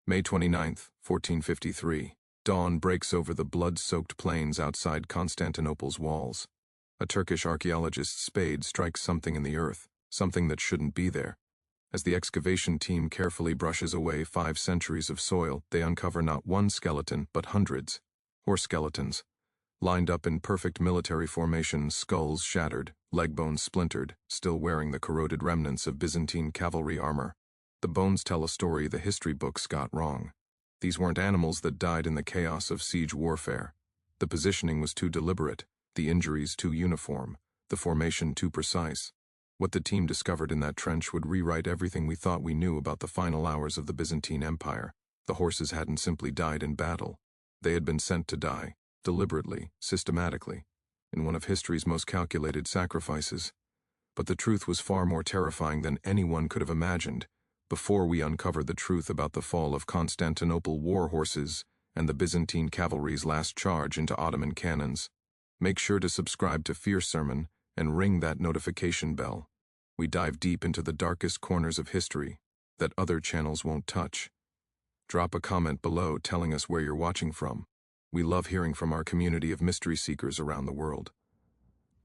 May 29th, 1453. Dawn breaks over the blood-soaked plains outside Constantinople's walls. A Turkish archaeologist's spade strikes something in the earth, something that shouldn't be there. As the excavation team carefully brushes away 5 centuries of soil, they uncover not one skeleton, but hundreds. Horse skeletons. Lined up in perfect military formation, skulls shattered, leg bones splintered, still wearing the corroded remnants of Byzantine cavalry armor. The bones tell a story the history books got wrong. These weren't animals that died in the chaos of siege warfare. The positioning was too deliberate, the injuries too uniform, the formation too precise. What the team discovered in that trench would rewrite everything we thought we knew about the final hours of the Byzantine Empire. The horses hadn't simply died in battle. They had been sent to die, deliberately, systematically, in one of history's most calculated sacrifices. But the truth was far more terrifying than anyone could have imagined. Before we uncover the truth about the fall of Constantinople war horses and the Byzantine cavalry's last charge into Ottoman cannons, make sure to subscribe to Fear Sermon and ring that notification bell. We dive deep into the darkest corners of history that other channels won't touch. Drop a comment below telling us where you're watching from. We love hearing from our community of mystery seekers around the world.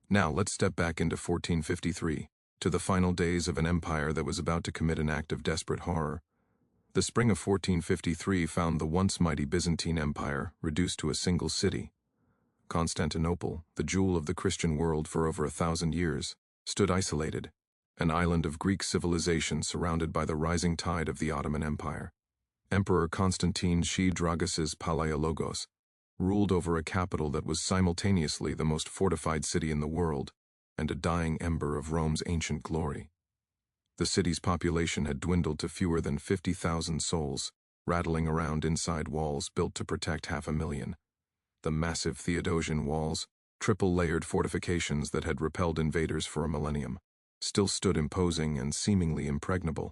Now let's step back into 1453, to the final days of an empire that was about to commit an act of desperate horror. The spring of 1453 found the once mighty Byzantine Empire reduced to a single city. Constantinople, the jewel of the Christian world for over 1,000 years, stood isolated, an island of Greek civilization surrounded by the rising tide of the Ottoman Empire. Emperor Constantine XI Palaiologos ruled over a capital that was simultaneously the most fortified city in the world and a dying ember of Rome's ancient glory. The city's population had dwindled to fewer than 50,000 souls, rattling around inside walls built to protect 500,000. The massive Theodosian walls, triple-layered fortifications that had repelled invaders for a millennium, still stood imposing and seemingly impregnable.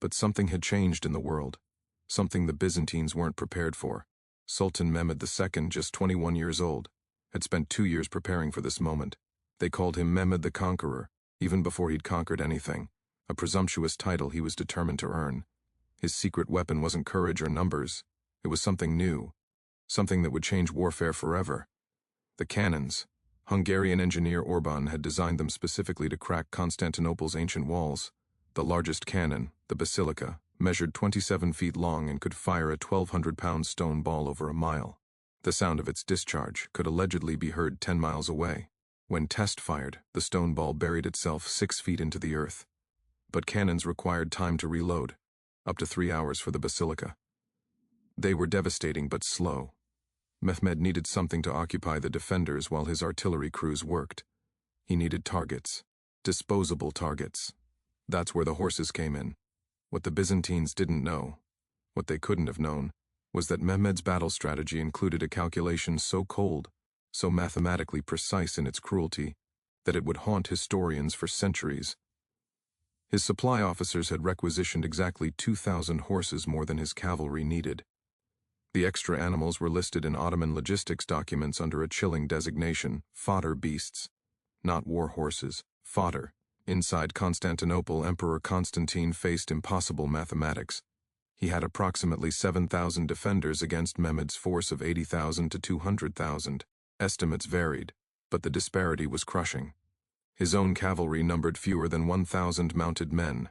But something had changed in the world, something the Byzantines weren't prepared for. Sultan Mehmed II, just 21 years old, had spent 2 years preparing for this moment. They called him Mehmed the Conqueror, even before he'd conquered anything, a presumptuous title he was determined to earn. His secret weapon wasn't courage or numbers, it was something new, something that would change warfare forever. The cannons. Hungarian engineer Orban had designed them specifically to crack Constantinople's ancient walls. The largest cannon, the basilica, measured 27 feet long and could fire a 1,200-pound stone ball over a mile. The sound of its discharge could allegedly be heard 10 miles away. When test-fired, the stone ball buried itself 6 feet into the earth. But cannons required time to reload, up to 3 hours for the basilica. They were devastating but slow. Mehmed needed something to occupy the defenders while his artillery crews worked. He needed targets. Disposable targets. That's where the horses came in. What the Byzantines didn't know, what they couldn't have known, was that Mehmed's battle strategy included a calculation so cold, so mathematically precise in its cruelty, that it would haunt historians for centuries. His supply officers had requisitioned exactly 2,000 horses more than his cavalry needed. The extra animals were listed in Ottoman logistics documents under a chilling designation, fodder beasts. Not war horses, fodder. Inside Constantinople, Emperor Constantine faced impossible mathematics. He had approximately 7,000 defenders against Mehmed's force of 80,000 to 200,000. Estimates varied, but the disparity was crushing. His own cavalry numbered fewer than 1,000 mounted men.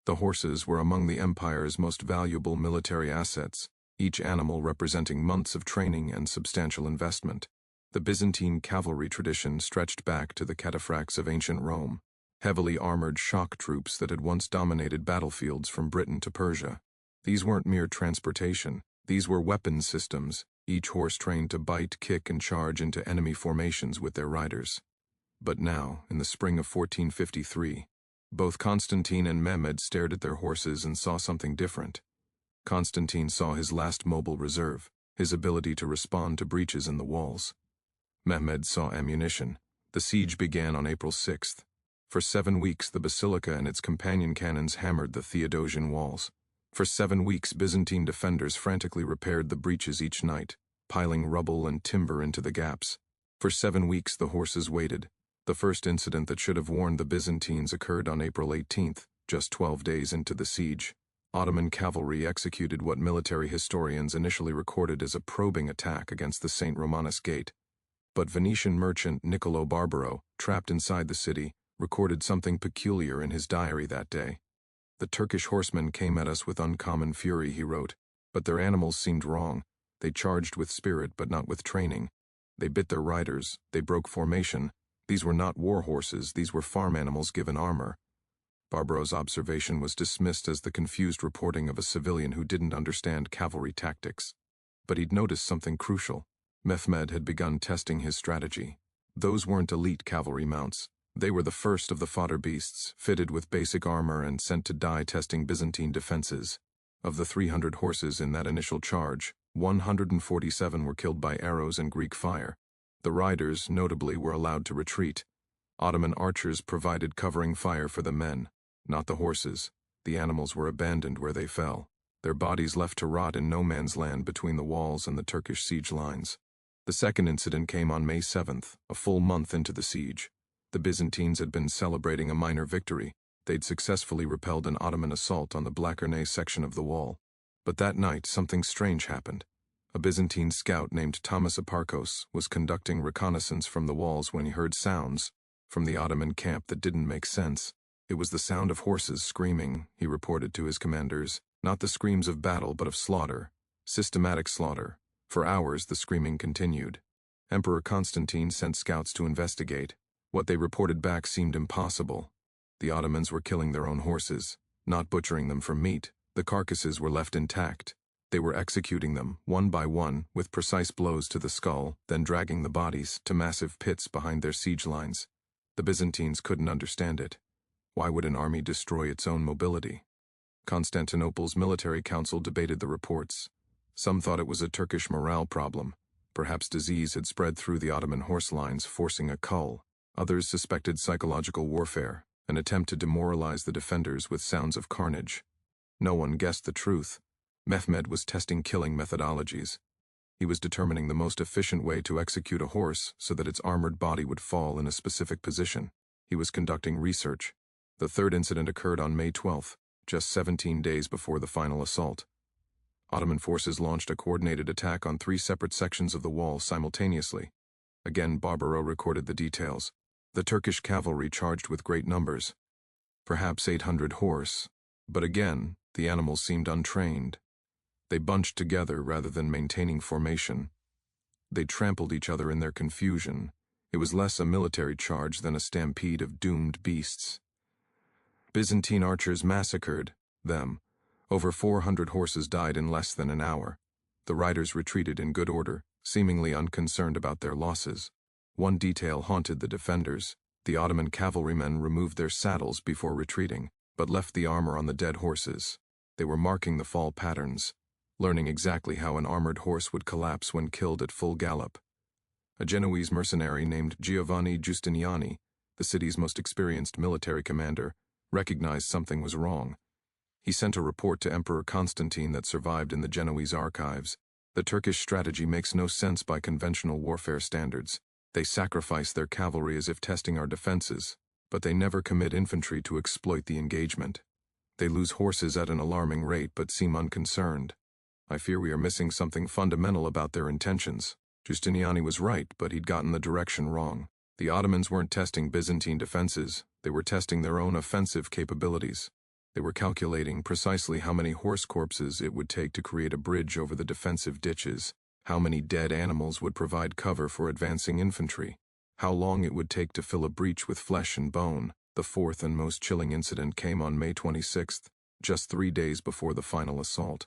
The horses were among the empire's most valuable military assets, each animal representing months of training and substantial investment. The Byzantine cavalry tradition stretched back to the cataphracts of ancient Rome, heavily armored shock troops that had once dominated battlefields from Britain to Persia. These weren't mere transportation, these were weapons systems, each horse trained to bite, kick, and charge into enemy formations with their riders. But now, in the spring of 1453, both Constantine and Mehmed stared at their horses and saw something different. Constantine saw his last mobile reserve, his ability to respond to breaches in the walls. Mehmed saw ammunition. The siege began on April 6th. For 7 weeks, the basilica and its companion cannons hammered the Theodosian walls. For 7 weeks, Byzantine defenders frantically repaired the breaches each night, piling rubble and timber into the gaps. For 7 weeks, the horses waited. The first incident that should have warned the Byzantines occurred on April 18th, just 12 days into the siege. Ottoman cavalry executed what military historians initially recorded as a probing attack against the St. Romanus Gate. But Venetian merchant Niccolo Barbaro, trapped inside the city, recorded something peculiar in his diary that day. "The Turkish horsemen came at us with uncommon fury," he wrote, "but their animals seemed wrong. They charged with spirit but not with training. They bit their riders, they broke formation. These were not war horses, these were farm animals given armor." Barbaro's observation was dismissed as the confused reporting of a civilian who didn't understand cavalry tactics. But he'd noticed something crucial. Mehmed had begun testing his strategy. Those weren't elite cavalry mounts. They were the first of the fodder beasts, fitted with basic armor and sent to die testing Byzantine defenses. Of the 300 horses in that initial charge, 147 were killed by arrows and Greek fire. The riders, notably, were allowed to retreat. Ottoman archers provided covering fire for the men, not the horses. The animals were abandoned where they fell, their bodies left to rot in no man's land between the walls and the Turkish siege lines. The second incident came on May 7th, a full month into the siege. The Byzantines had been celebrating a minor victory. They'd successfully repelled an Ottoman assault on the Blachernae section of the wall. But that night, something strange happened. A Byzantine scout named Thomas Eparchos was conducting reconnaissance from the walls when he heard sounds from the Ottoman camp that didn't make sense. It was the sound of horses screaming, he reported to his commanders, not the screams of battle but of slaughter, systematic slaughter. For hours the screaming continued. Emperor Constantine sent scouts to investigate. What they reported back seemed impossible. The Ottomans were killing their own horses, not butchering them for meat. The carcasses were left intact. They were executing them, one by one, with precise blows to the skull, then dragging the bodies to massive pits behind their siege lines. The Byzantines couldn't understand it. Why would an army destroy its own mobility? Constantinople's military council debated the reports. Some thought it was a Turkish morale problem. Perhaps disease had spread through the Ottoman horse lines, forcing a cull. Others suspected psychological warfare, an attempt to demoralize the defenders with sounds of carnage. No one guessed the truth. Mehmed was testing killing methodologies. He was determining the most efficient way to execute a horse so that its armored body would fall in a specific position. He was conducting research. The third incident occurred on May 12th, just 17 days before the final assault. Ottoman forces launched a coordinated attack on 3 separate sections of the wall simultaneously. Again, Barbaro recorded the details. The Turkish cavalry charged with great numbers, perhaps 800 horse, but again, the animals seemed untrained. They bunched together rather than maintaining formation. They trampled each other in their confusion. It was less a military charge than a stampede of doomed beasts. Byzantine archers massacred them. Over 400 horses died in less than an hour. The riders retreated in good order, seemingly unconcerned about their losses. One detail haunted the defenders. The Ottoman cavalrymen removed their saddles before retreating, but left the armor on the dead horses. They were marking the fall patterns, learning exactly how an armored horse would collapse when killed at full gallop. A Genoese mercenary named Giovanni Giustiniani, the city's most experienced military commander, recognized something was wrong. He sent a report to Emperor Constantine that survived in the Genoese archives. The Turkish strategy makes no sense by conventional warfare standards. They sacrifice their cavalry as if testing our defenses, but they never commit infantry to exploit the engagement. They lose horses at an alarming rate but seem unconcerned. I fear we are missing something fundamental about their intentions. Giustiniani was right, but he'd gotten the direction wrong. The Ottomans weren't testing Byzantine defenses, they were testing their own offensive capabilities. They were calculating precisely how many horse corpses it would take to create a bridge over the defensive ditches, how many dead animals would provide cover for advancing infantry, how long it would take to fill a breach with flesh and bone. The fourth and most chilling incident came on May 26th, just 3 days before the final assault.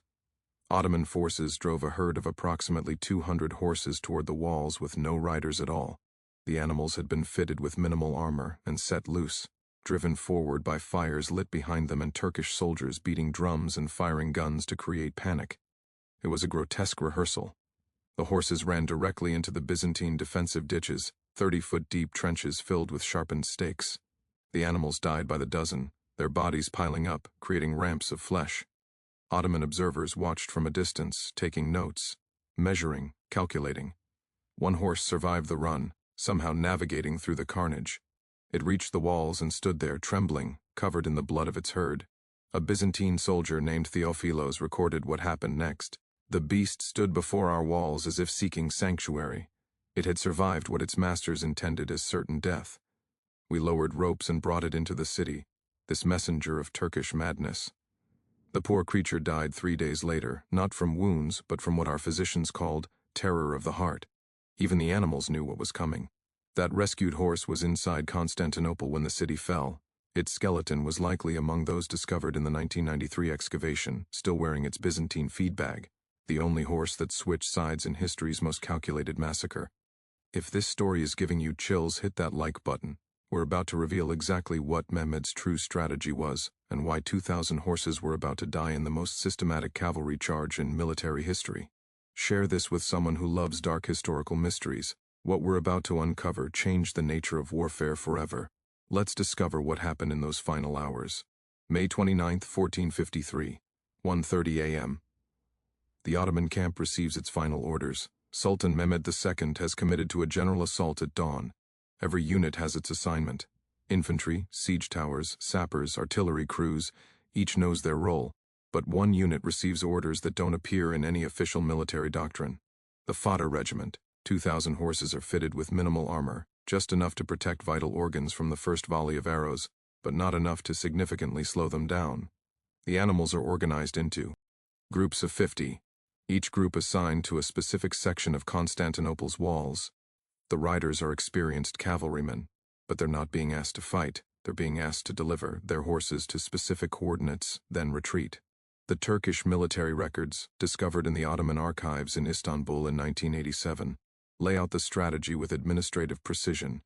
Ottoman forces drove a herd of approximately 200 horses toward the walls with no riders at all. The animals had been fitted with minimal armor and set loose, driven forward by fires lit behind them and Turkish soldiers beating drums and firing guns to create panic. It was a grotesque rehearsal. The horses ran directly into the Byzantine defensive ditches, 30-foot-deep trenches filled with sharpened stakes. The animals died by the dozen, their bodies piling up, creating ramps of flesh. Ottoman observers watched from a distance, taking notes, measuring, calculating. One horse survived the run, somehow navigating through the carnage. It reached the walls and stood there trembling, covered in the blood of its herd. A Byzantine soldier named Theophilos recorded what happened next. The beast stood before our walls as if seeking sanctuary. It had survived what its masters intended as certain death. We lowered ropes and brought it into the city, this messenger of Turkish madness. The poor creature died 3 days later, not from wounds, but from what our physicians called terror of the heart. Even the animals knew what was coming. That rescued horse was inside Constantinople when the city fell. Its skeleton was likely among those discovered in the 1993 excavation, still wearing its Byzantine feed bag, the only horse that switched sides in history's most calculated massacre. If this story is giving you chills, hit that like button. We're about to reveal exactly what Mehmed's true strategy was, and why 2,000 horses were about to die in the most systematic cavalry charge in military history. Share this with someone who loves dark historical mysteries. What we're about to uncover changed the nature of warfare forever. Let's discover what happened in those final hours. May 29, 1453, 1:30 a.m. The Ottoman camp receives its final orders. Sultan Mehmed II has committed to a general assault at dawn. Every unit has its assignment. Infantry, siege towers, sappers, artillery crews, each knows their role. But one unit receives orders that don't appear in any official military doctrine. The Fodder Regiment. 2,000 horses are fitted with minimal armor, just enough to protect vital organs from the first volley of arrows, but not enough to significantly slow them down. The animals are organized into groups of 50, each group assigned to a specific section of Constantinople's walls. The riders are experienced cavalrymen, but they're not being asked to fight, they're being asked to deliver their horses to specific coordinates, then retreat. The Turkish military records, discovered in the Ottoman archives in Istanbul in 1987, lay out the strategy with administrative precision.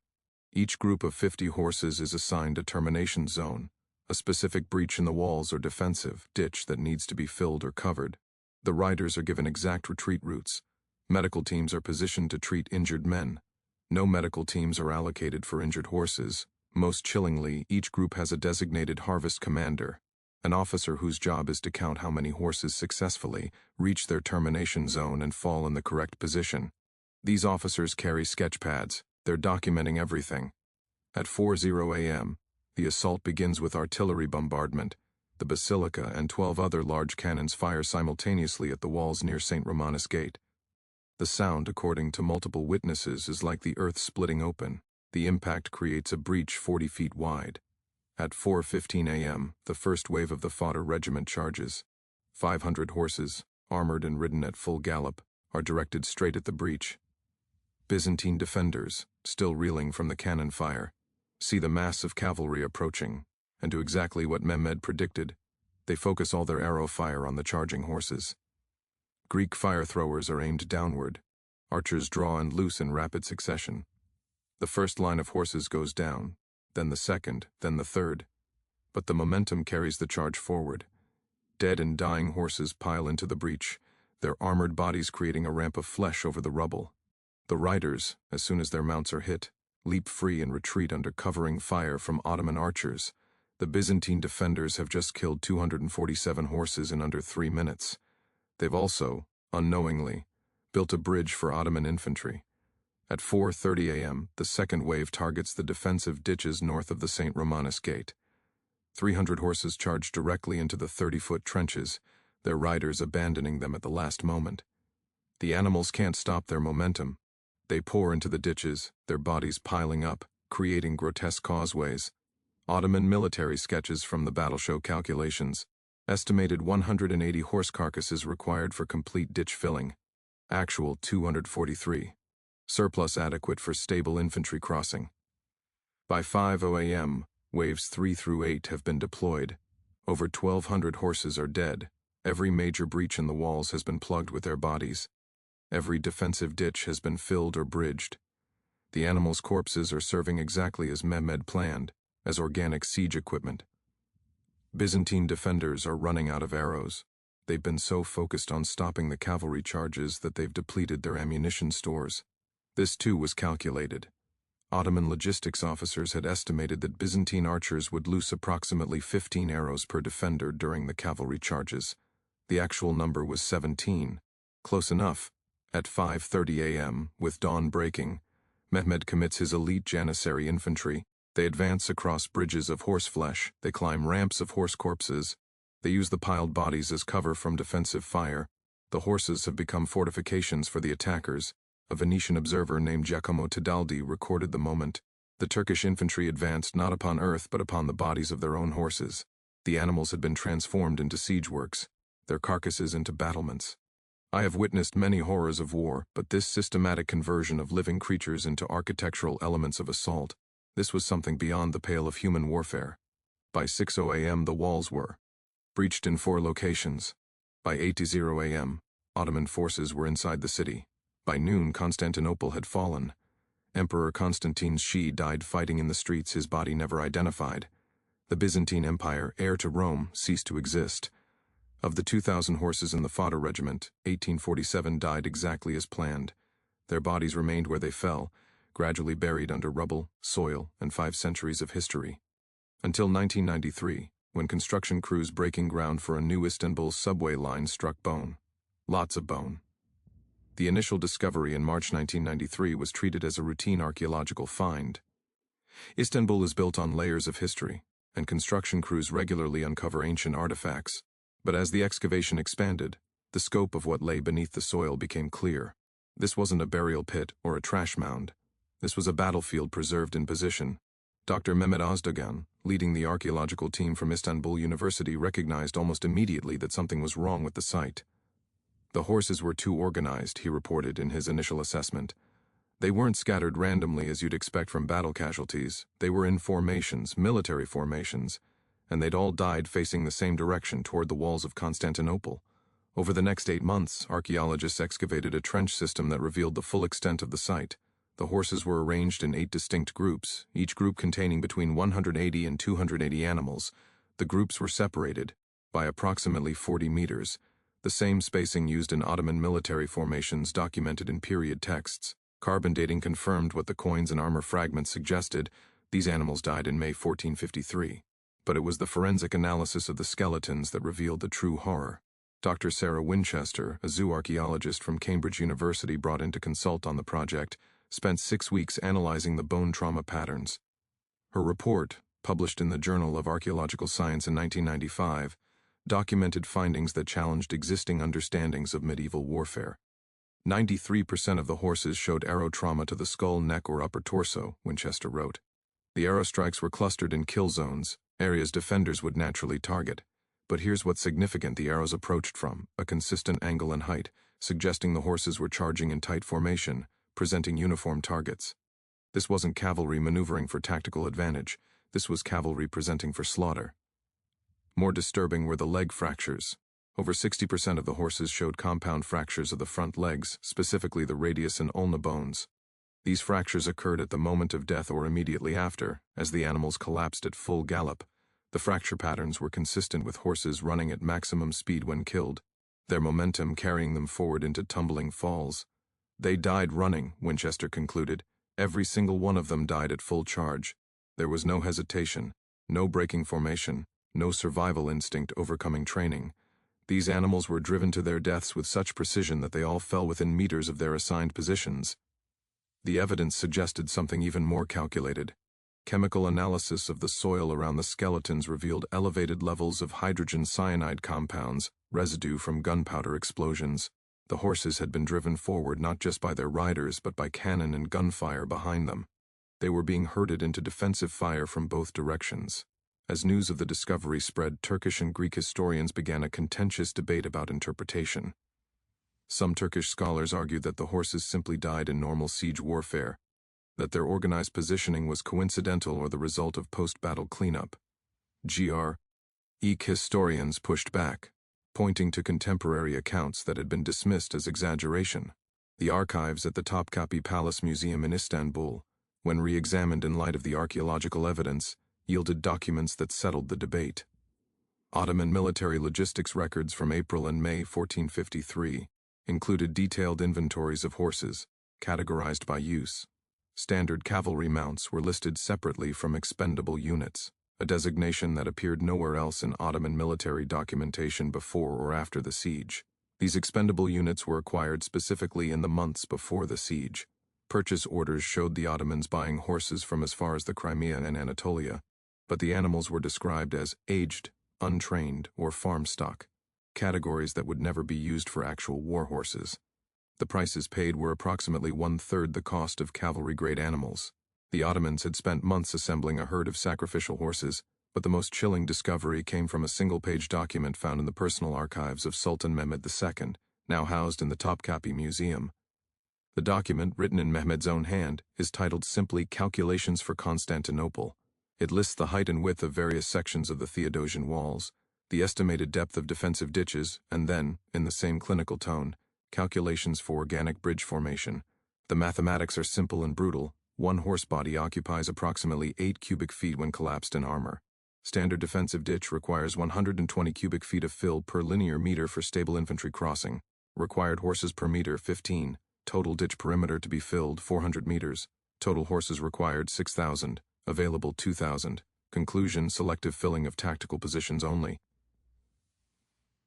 Each group of 50 horses is assigned a termination zone, a specific breach in the walls or defensive ditch that needs to be filled or covered. The riders are given exact retreat routes. Medical teams are positioned to treat injured men. No medical teams are allocated for injured horses. Most chillingly, each group has a designated harvest commander, an officer whose job is to count how many horses successfully reach their termination zone and fall in the correct position. These officers carry sketch pads. They're documenting everything. At 4:00 a.m., the assault begins with artillery bombardment. The basilica and 12 other large cannons fire simultaneously at the walls near St. Romanus Gate. The sound, according to multiple witnesses, is like the earth splitting open. The impact creates a breach 40 feet wide. At 4:15 a.m., the first wave of the Fodder Regiment charges. 500 horses, armored and ridden at full gallop, are directed straight at the breach. Byzantine defenders, still reeling from the cannon fire, see the mass of cavalry approaching, and do exactly what Mehmed predicted. They focus all their arrow fire on the charging horses. Greek fire throwers are aimed downward. Archers draw and loose in rapid succession. The first line of horses goes down, then the second, then the third. But the momentum carries the charge forward. Dead and dying horses pile into the breach, their armored bodies creating a ramp of flesh over the rubble. The riders, as soon as their mounts are hit, leap free and retreat under covering fire from Ottoman archers. The Byzantine defenders have just killed 247 horses in under 3 minutes. They've also, unknowingly, built a bridge for Ottoman infantry. At 4:30 a.m., the second wave targets the defensive ditches north of the St. Romanus Gate. 300 horses charge directly into the 30-foot trenches, their riders abandoning them at the last moment. The animals can't stop their momentum. They pour into the ditches, their bodies piling up, creating grotesque causeways. Ottoman military sketches from the battle show calculations. Estimated 180 horse carcasses required for complete ditch filling. Actual 243. Surplus adequate for stable infantry crossing. By 5:00 a.m., waves 3 through 8 have been deployed. Over 1,200 horses are dead. Every major breach in the walls has been plugged with their bodies. Every defensive ditch has been filled or bridged. The animals' corpses are serving exactly as Mehmed planned, as organic siege equipment. Byzantine defenders are running out of arrows. They've been so focused on stopping the cavalry charges that they've depleted their ammunition stores. This too was calculated. Ottoman logistics officers had estimated that Byzantine archers would loose approximately 15 arrows per defender during the cavalry charges. The actual number was 17. Close enough. At 5:30 a.m., with dawn breaking, Mehmed commits his elite Janissary infantry. They advance across bridges of horseflesh, they climb ramps of horse corpses, They use the piled bodies as cover from defensive fire. The horses have become fortifications for the attackers. A Venetian observer named Giacomo Tedaldi recorded the moment. The Turkish infantry advanced not upon earth but upon the bodies of their own horses. The animals had been transformed into siege works, their carcasses into battlements. I have witnessed many horrors of war, but this systematic conversion of living creatures into architectural elements of assault, this was something beyond the pale of human warfare. By 6:00 a.m. the walls were breached in 4 locations. By 8:00 a.m., Ottoman forces were inside the city. By noon, Constantinople had fallen. Emperor Constantine XI died fighting in the streets, his body never identified. The Byzantine Empire, heir to Rome, ceased to exist. Of the 2,000 horses in the fodder regiment, 1847 died exactly as planned. Their bodies remained where they fell, gradually buried under rubble, soil, and 5 centuries of history. Until 1993, when construction crews breaking ground for a new Istanbul subway line struck bone. Lots of bone. The initial discovery in March 1993 was treated as a routine archaeological find. Istanbul is built on layers of history, and construction crews regularly uncover ancient artifacts. But as the excavation expanded, the scope of what lay beneath the soil became clear. This wasn't a burial pit or a trash mound. This was a battlefield preserved in position. Dr. Mehmet Özdogan, leading the archaeological team from Istanbul University, recognized almost immediately that something was wrong with the site. The horses were too organized, he reported in his initial assessment. They weren't scattered randomly as you'd expect from battle casualties. They were in formations, military formations, and they'd all died facing the same direction toward the walls of Constantinople. Over the next 8 months, archaeologists excavated a trench system that revealed the full extent of the site. The horses were arranged in 8 distinct groups, each group containing between 180 and 280 animals. The groups were separated by approximately 40 meters, the same spacing used in Ottoman military formations documented in period texts. Carbon dating confirmed what the coins and armor fragments suggested. These animals died in May 1453. But it was the forensic analysis of the skeletons that revealed the true horror. Dr. Sarah Winchester, a zoo archaeologist from Cambridge University brought in to consult on the project, spent 6 weeks analyzing the bone trauma patterns. Her report, published in the Journal of Archaeological Science in 1995, documented findings that challenged existing understandings of medieval warfare. 93% of the horses showed arrow trauma to the skull, neck, or upper torso, Winchester wrote. The arrow strikes were clustered in kill zones, areas defenders would naturally target. But here's what's significant: the arrows approached from a consistent angle and height, suggesting the horses were charging in tight formation, presenting uniform targets. This wasn't cavalry maneuvering for tactical advantage. This was cavalry presenting for slaughter. More disturbing were the leg fractures. Over 60% of the horses showed compound fractures of the front legs, specifically the radius and ulna bones. These fractures occurred at the moment of death or immediately after, as the animals collapsed at full gallop. The fracture patterns were consistent with horses running at maximum speed when killed, their momentum carrying them forward into tumbling falls. They died running, Winchester concluded. Every single one of them died at full charge. There was no hesitation, no breaking formation, no survival instinct overcoming training. These animals were driven to their deaths with such precision that they all fell within meters of their assigned positions. The evidence suggested something even more calculated. Chemical analysis of the soil around the skeletons revealed elevated levels of hydrogen cyanide compounds, residue from gunpowder explosions. The horses had been driven forward not just by their riders but by cannon and gunfire behind them. They were being herded into defensive fire from both directions. As news of the discovery spread, Turkish and Greek historians began a contentious debate about interpretation. Some Turkish scholars argued that the horses simply died in normal siege warfare, that their organized positioning was coincidental or the result of post-battle cleanup. Greek historians pushed back, pointing to contemporary accounts that had been dismissed as exaggeration. The archives at the Topkapi Palace Museum in Istanbul, when re-examined in light of the archaeological evidence, yielded documents that settled the debate. Ottoman military logistics records from April and May 1453 included detailed inventories of horses, categorized by use. Standard cavalry mounts were listed separately from expendable units, a designation that appeared nowhere else in Ottoman military documentation before or after the siege. These expendable units were acquired specifically in the months before the siege. Purchase orders showed the Ottomans buying horses from as far as the Crimea and Anatolia, but the animals were described as aged, untrained, or farm stock, categories that would never be used for actual war horses. The prices paid were approximately one-third the cost of cavalry-grade animals. The Ottomans had spent months assembling a herd of sacrificial horses, but the most chilling discovery came from a single-page document found in the personal archives of Sultan Mehmed II, now housed in the Topkapi Museum. The document, written in Mehmed's own hand, is titled simply Calculations for Constantinople. It lists the height and width of various sections of the Theodosian walls, the estimated depth of defensive ditches, and then, in the same clinical tone, calculations for organic bridge formation. The mathematics are simple and brutal. One horse body occupies approximately 8 cubic feet when collapsed in armor. Standard defensive ditch requires 120 cubic feet of fill per linear meter for stable infantry crossing. Required horses per meter, 15. Total ditch perimeter to be filled, 400 meters. Total horses required, 6,000. Available, 2,000. Conclusion, selective filling of tactical positions only.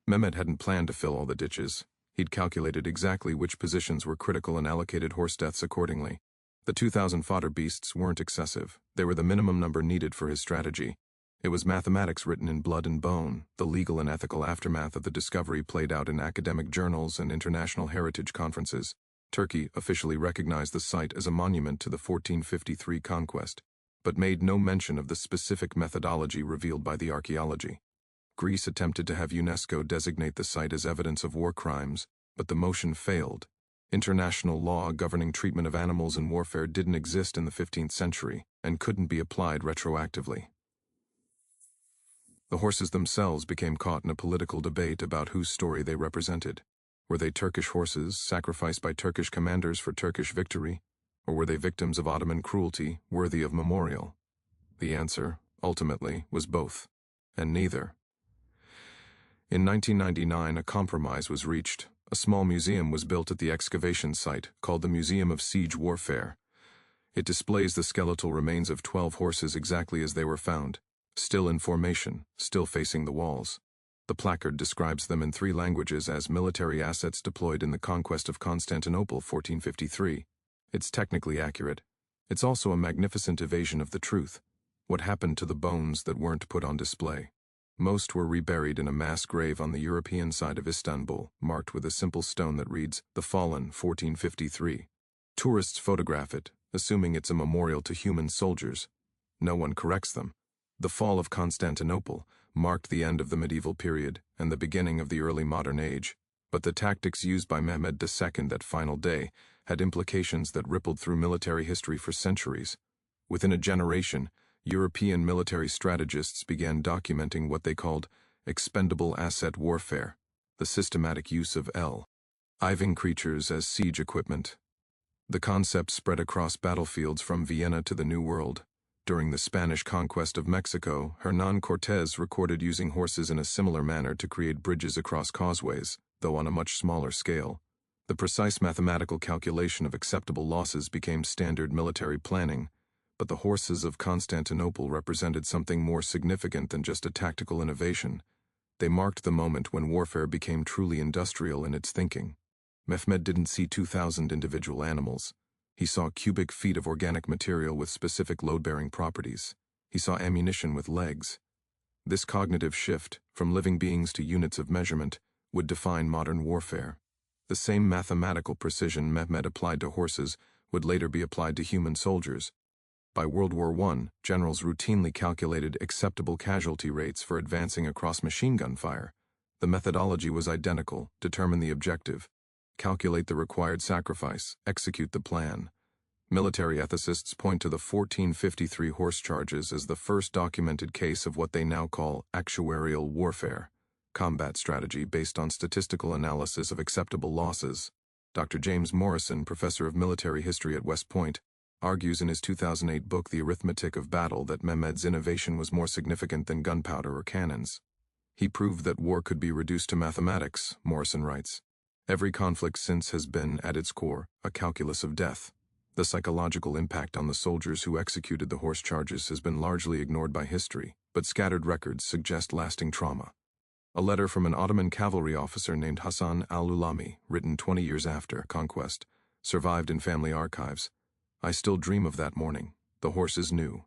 Mehmed hadn't planned to fill all the ditches. He'd calculated exactly which positions were critical and allocated horse deaths accordingly. The 2,000 fodder beasts weren't excessive. They were the minimum number needed for his strategy. It was mathematics written in blood and bone. The legal and ethical aftermath of the discovery played out in academic journals and international heritage conferences. Turkey officially recognized the site as a monument to the 1453 conquest, but made no mention of the specific methodology revealed by the archaeology. Greece attempted to have UNESCO designate the site as evidence of war crimes, but the motion failed. International law governing treatment of animals in warfare didn't exist in the 15th century and couldn't be applied retroactively. The horses themselves became caught in a political debate about whose story they represented. Were they Turkish horses sacrificed by Turkish commanders for Turkish victory, or were they victims of Ottoman cruelty worthy of memorial? The answer, ultimately, was both, and neither. In 1999, a compromise was reached. A small museum was built at the excavation site, called the Museum of Siege Warfare. It displays the skeletal remains of 12 horses exactly as they were found, still in formation, still facing the walls. The placard describes them in 3 languages as military assets deployed in the conquest of Constantinople 1453. It's technically accurate. It's also a magnificent evasion of the truth. What happened to the bones that weren't put on display? Most were reburied in a mass grave on the European side of Istanbul, marked with a simple stone that reads, "The Fallen, 1453. Tourists photograph it, assuming it's a memorial to human soldiers. No one corrects them. The fall of Constantinople marked the end of the medieval period and the beginning of the early modern age, but the tactics used by Mehmed II that final day had implications that rippled through military history for centuries. Within a generation, European military strategists began documenting what they called expendable asset warfare, the systematic use of living creatures as siege equipment. The concept spread across battlefields from Vienna to the New World. During the Spanish conquest of Mexico, Hernán Cortés recorded using horses in a similar manner to create bridges across causeways, though on a much smaller scale. The precise mathematical calculation of acceptable losses became standard military planning. But the horses of Constantinople represented something more significant than just a tactical innovation. They marked the moment when warfare became truly industrial in its thinking. Mehmed didn't see 2,000 individual animals. He saw cubic feet of organic material with specific load-bearing properties. He saw ammunition with legs. This cognitive shift, from living beings to units of measurement, would define modern warfare. The same mathematical precision Mehmed applied to horses would later be applied to human soldiers. By World War I, generals routinely calculated acceptable casualty rates for advancing across machine gun fire. The methodology was identical: determine the objective, calculate the required sacrifice, execute the plan. Military ethicists point to the 1453 horse charges as the first documented case of what they now call actuarial warfare, combat strategy based on statistical analysis of acceptable losses. Dr. James Morrison, professor of military history at West Point, argues in his 2008 book The Arithmetic of Battle that Mehmed's innovation was more significant than gunpowder or cannons. He proved that war could be reduced to mathematics, Morrison writes. Every conflict since has been, at its core, a calculus of death. The psychological impact on the soldiers who executed the horse charges has been largely ignored by history, but scattered records suggest lasting trauma. A letter from an Ottoman cavalry officer named Hassan al-Ulami, written 20 years after conquest, survived in family archives. I still dream of that morning. The horses knew.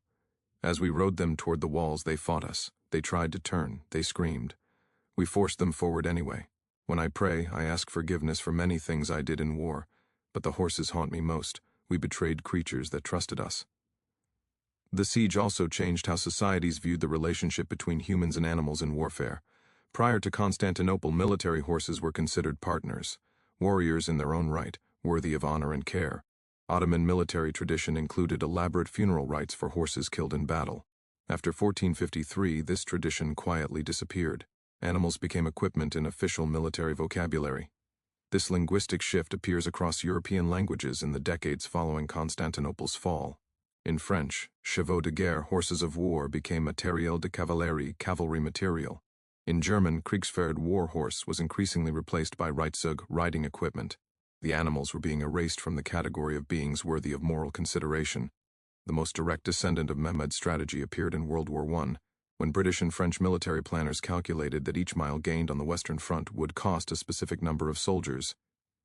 As we rode them toward the walls, they fought us. They tried to turn, they screamed. We forced them forward anyway. When I pray, I ask forgiveness for many things I did in war, but the horses haunt me most. We betrayed creatures that trusted us. The siege also changed how societies viewed the relationship between humans and animals in warfare. Prior to Constantinople, military horses were considered partners, warriors in their own right, worthy of honor and care. Ottoman military tradition included elaborate funeral rites for horses killed in battle. After 1453, this tradition quietly disappeared. Animals became equipment in official military vocabulary. This linguistic shift appears across European languages in the decades following Constantinople's fall. In French, chevaux de guerre, horses of war, became matériel de cavalerie, cavalry material. In German, Kriegspferd, war horse, was increasingly replaced by Reitzug, riding equipment. The animals were being erased from the category of beings worthy of moral consideration. The most direct descendant of Mehmed's strategy appeared in World War I, when British and French military planners calculated that each mile gained on the Western Front would cost a specific number of soldiers.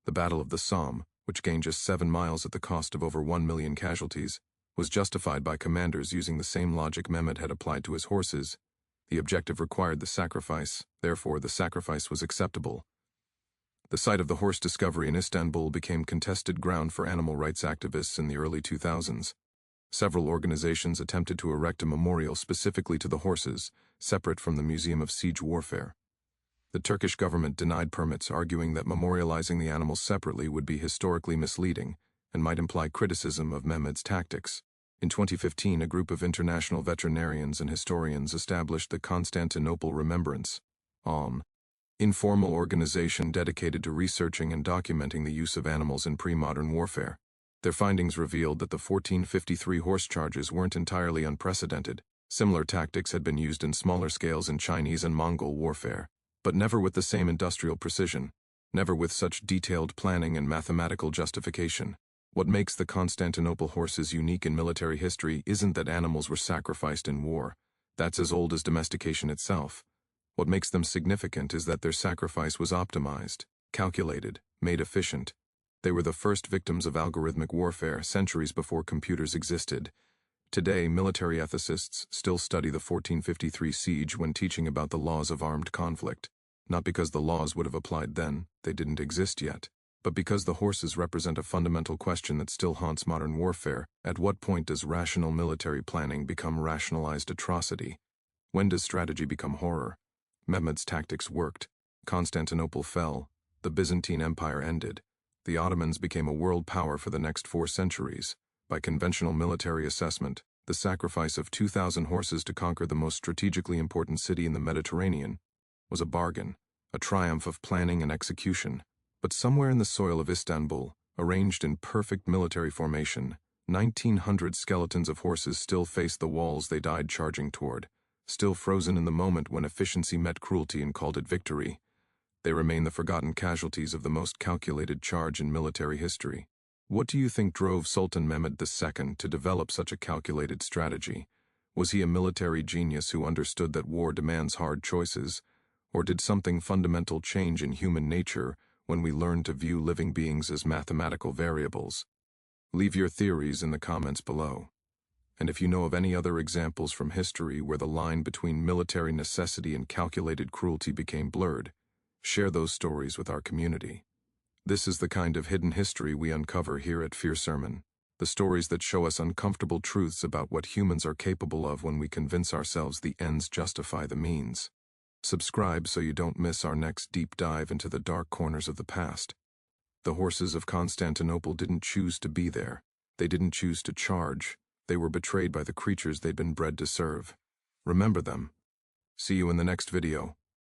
The Battle of the Somme, which gained just 7 miles at the cost of over 1 million casualties, was justified by commanders using the same logic Mehmed had applied to his horses. The objective required the sacrifice, therefore the sacrifice was acceptable. The site of the horse discovery in Istanbul became contested ground for animal rights activists in the early 2000s. Several organizations attempted to erect a memorial specifically to the horses, separate from the Museum of Siege Warfare. The Turkish government denied permits, arguing that memorializing the animals separately would be historically misleading and might imply criticism of Mehmed's tactics. In 2015, a group of international veterinarians and historians established the Constantinople Remembrance, informal organization dedicated to researching and documenting the use of animals in pre-modern warfare. Their findings revealed that the 1453 horse charges weren't entirely unprecedented. Similar tactics had been used in smaller scales in Chinese and Mongol warfare, but never with the same industrial precision, never with such detailed planning and mathematical justification. What makes the Constantinople horses unique in military history isn't that animals were sacrificed in war. That's as old as domestication itself. What makes them significant is that their sacrifice was optimized, calculated, made efficient. They were the first victims of algorithmic warfare centuries before computers existed. Today, military ethicists still study the 1453 siege when teaching about the laws of armed conflict. Not because the laws would have applied then, they didn't exist yet, but because the horses represent a fundamental question that still haunts modern warfare. At what point does rational military planning become rationalized atrocity? When does strategy become horror? Mehmed's tactics worked. Constantinople fell. The Byzantine Empire ended. The Ottomans became a world power for the next 4 centuries. By conventional military assessment, the sacrifice of 2,000 horses to conquer the most strategically important city in the Mediterranean was a bargain, a triumph of planning and execution. But somewhere in the soil of Istanbul, arranged in perfect military formation, 1,900 skeletons of horses still faced the walls they died charging toward, still frozen in the moment when efficiency met cruelty and called it victory. They remain the forgotten casualties of the most calculated charge in military history. What do you think drove Sultan Mehmed II to develop such a calculated strategy? Was he a military genius who understood that war demands hard choices? Or did something fundamental change in human nature when we learn to view living beings as mathematical variables? Leave your theories in the comments below. And if you know of any other examples from history where the line between military necessity and calculated cruelty became blurred, share those stories with our community. This is the kind of hidden history we uncover here at Fear Sermon, the stories that show us uncomfortable truths about what humans are capable of when we convince ourselves the ends justify the means. Subscribe so you don't miss our next deep dive into the dark corners of the past. The horses of Constantinople didn't choose to be there. They didn't choose to charge. They were betrayed by the creatures they'd been bred to serve. Remember them. See you in the next video.